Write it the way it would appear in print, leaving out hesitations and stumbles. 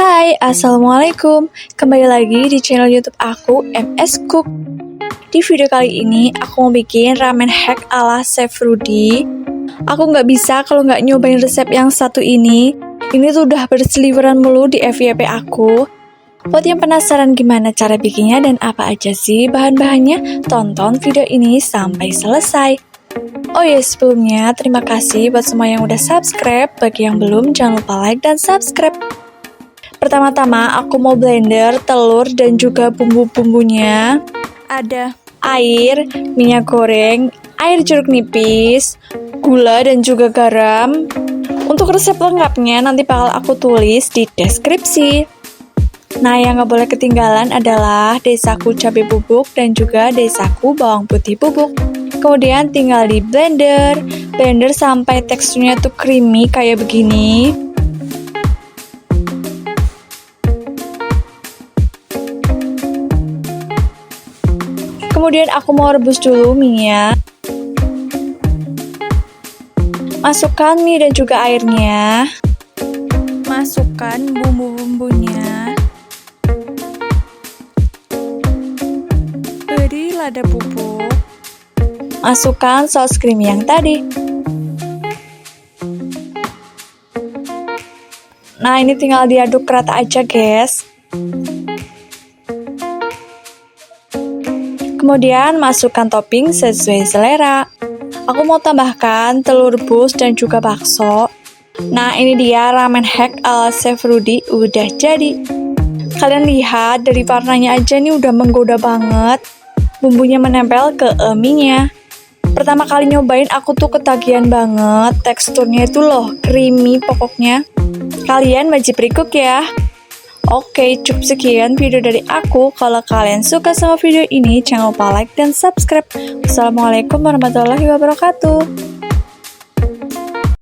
Hai, Assalamualaikum. Kembali lagi di channel YouTube aku, MS Cook. Di video kali ini, aku mau bikin ramen hack ala Chef Rudy. Aku nggak bisa kalau nggak nyobain resep yang satu ini. Ini tuh udah berseliweran mulu di FYP aku. Buat yang penasaran gimana cara bikinnya dan apa aja sih bahan-bahannya, tonton video ini sampai selesai. Oh ya, sebelumnya terima kasih buat semua yang udah subscribe. Bagi yang belum, jangan lupa like dan subscribe. Pertama-tama aku mau blender telur dan juga bumbu-bumbunya. Ada air, minyak goreng, air jeruk nipis, gula dan juga garam. Untuk resep lengkapnya nanti bakal aku tulis di deskripsi. Nah, yang gak boleh ketinggalan adalah desaku cabai bubuk dan juga desaku bawang putih bubuk. Kemudian tinggal di blender sampai teksturnya tuh creamy kayak begini. Kemudian aku mau rebus dulu minyak. Masukkan mie dan juga airnya. Masukkan bumbu-bumbunya. Beri lada bubuk. Masukkan saus creamy yang tadi. Nah, ini tinggal diaduk rata aja, guys. Kemudian masukkan topping sesuai selera. Aku mau tambahkan telur rebus dan juga bakso. Nah, ini dia ramen hack ala Chef Rudy udah jadi. Kalian lihat dari warnanya aja nih udah menggoda banget. Bumbunya menempel ke mie-nya. Pertama kali nyobain aku tuh ketagihan banget. Teksturnya itu loh creamy pokoknya. Kalian wajib recook ya. Oke, cukup sekian video dari aku. Kalau kalian suka sama video ini, jangan lupa like dan subscribe. Wassalamualaikum warahmatullahi wabarakatuh.